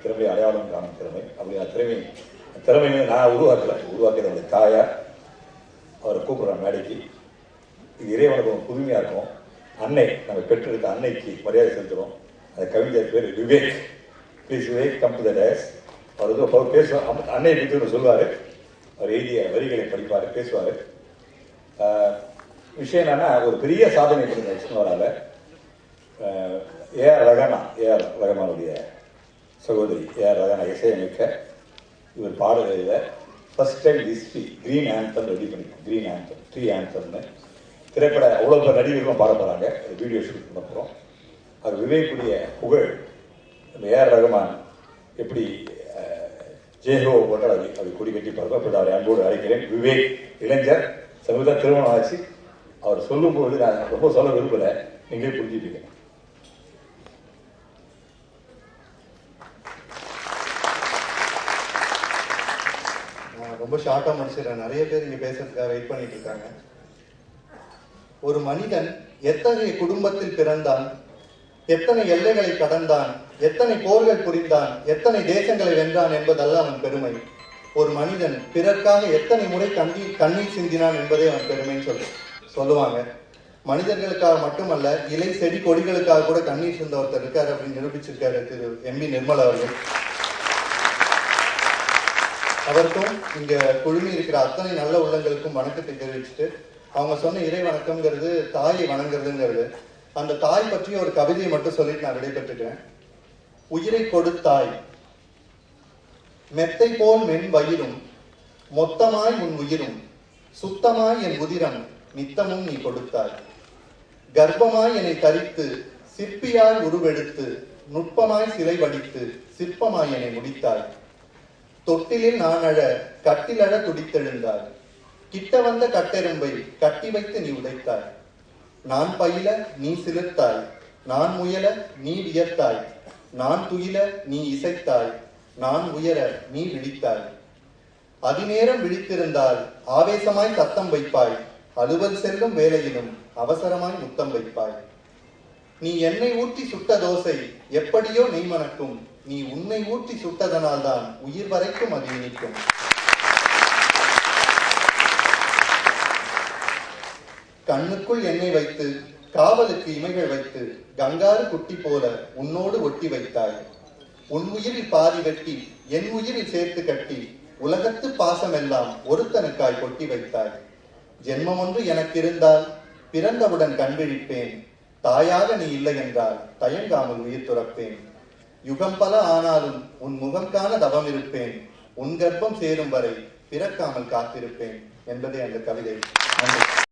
திறமை அடையாளம் காணும் திறமை. அப்படி அந்த திறமை நான் உருவாக்கியது அவருடைய தாயார். அவரை கூப்பிட்றேன் மேடைக்கு. இது இறைவனுக்கு புதுமையாக இருக்கும். அன்னை நம்ம பெற்றெடுத்த அன்னைக்கு மரியாதை செலுத்துகிறோம். அந்த கவிஞர் பேர் Vivek. Please Vivek, come to the dais. அவர் பேசுவார், அன்னையை பற்றி சொல்லுவார். அவர் எழுதிய வரிகளை படிப்பார், பேசுவார். விஷயம் என்னன்னா, ஒரு பெரிய சாதனை பண்ணுங்க விஷ்ணுவரால். ஏஆர் ரஹ்மானுடைய சகோதரி ஏஆர் ரஹ்மான் இசையமைக்க இவர் பாடல்களில் first time history green anthem ready பண்ணிக்கோம். கிரீன் ஆந்தம், ட்ரீ ஆந்தம்னு திரைப்பட அவ்வளோ பேர் நடிகர்களும் பாட போகிறாங்க. வீடியோ ஷூட் பண்ண போகிறோம். அது விவேக்குடைய புகழ். ஏஆர் ரஹ்மான் எப்படி ஜேஹோ போட்டால் அது கொடி கட்டி பார்ப்போம். அப்படி அவரை அன்போடு அழைக்கிறேன். விவேக் இளைஞர், சமீபத்தில் திருமணம் ஆச்சு. அவர் சொல்லும்போது நான் ரொம்ப சொல்ல விரும்பலை, நீங்களே புரிஞ்சுப்பீங்க. ரொம்ப ஷார்ட்டாக முடிச்சிடறேன். நிறைய பேர் இங்கே பேசுறதுக்காக வெயிட் பண்ணிட்டு இருக்காங்க. ஒரு மனிதன் எத்தகைய குடும்பத்தில் பிறந்தான், எத்தனை எல்லைகளை கடந்தான், எத்தனை போர்கள் புரிந்தான், எத்தனை தேசங்களை வென்றான் என்பதல்ல அவன் பெருமை. ஒரு மனிதன் பிறர்க்காக எத்தனை முறை கண்ணீர் சிந்தினான் என்பதே அவன் பெருமைன்னு சொல்லுவாங்க. மனிதர்களுக்காக மட்டுமல்ல, இலை செடி கொடிகளுக்காக கூட கண்ணீர் சிந்த ஒருத்தர் இருக்காரு அப்படின்னு நிரூபிச்சிருக்காரு திரு எம்பி நிர்மல் அவர்கள். அவருக்கும் இங்க குழுமி இருக்கிற அத்தனை நல்ல உள்ளங்களுக்கும் வணக்கத்தை தெரிவிச்சுட்டு, அவங்க சொன்ன இறை வணக்கம்ங்கிறது தாயை வணங்குறதுங்கிறது, அந்த தாய் பற்றி ஒரு கவிதையை மட்டும் சொல்லிட்டு நான் விடைபெற்றுட்டேன். உயிரை கொடுத்தாய், மெத்தை போல் மென் வயிறும், மொத்தமாய் உன் உயிரும், சுத்தமாய் என் உதிரம் நித்தமும் நீ கொடுத்தாய். கர்ப்பமாய் என்னை தரித்து, சிற்பியாய் உருவெடுத்து, நுட்பமாய் சிலை வடித்து, சிற்பமாய் என்னை முடித்தாய். தொட்டிலில் நான் அழ, கட்டிலழ துடித்தெழுந்தாய். கிட்ட வந்த கட்டெரும்பை கட்டி வைத்து நீ உதைத்தாய். நான் பயில நீ சிலிர்த்தாய், நான் முயல நீ வியர்த்தாய், நான் துயில நீ இசைத்தாய், நான் உயர நீ விழித்தாய். அதிநேரம் விழித்திருந்தால் ஆவேசமாய் சத்தம் வைப்பாய், அலுவல் செல்லும் வேளையிலும் அவசரமாய் முத்தம் வைப்பாய். நீ எண்ணெய் ஊற்றி சுட்ட தோசை எப்படியோ நெய் மணக்கும், நீ உன்னை ஊற்றி சுட்டதனால் தான் உயிர் வரைக்கும் அது இனிக்கும். கண்ணுக்குள் எண்ணெய் வைத்து, காவலுக்கு இமைகள் வைத்து, கங்காரு குட்டி போல உன்னோடு ஒட்டி வைத்தாய். உன் உயிரில் பாதி வெட்டி, என் உயிரில் சேர்த்து கட்டி, உலகத்து பாசமெல்லாம் ஒருத்தனுக்காய் கொட்டி வைத்தாய். ஜென்மம் ஒன்று எனக்கு இருந்தால் பிறந்தவுடன் கண்விழிப்பேன், தாயாக நீ இல்லை என்றால் தயங்காமல் உயிர் துறப்பேன். யுகம் பல ஆனாலும் உன் முகம் காண தவம் இருப்பேன், உன் கர்ப்பம் சேரும் வரை பிறக்காமல் காத்திருப்பேன் என்பதே அந்த கவிதை. நன்றி.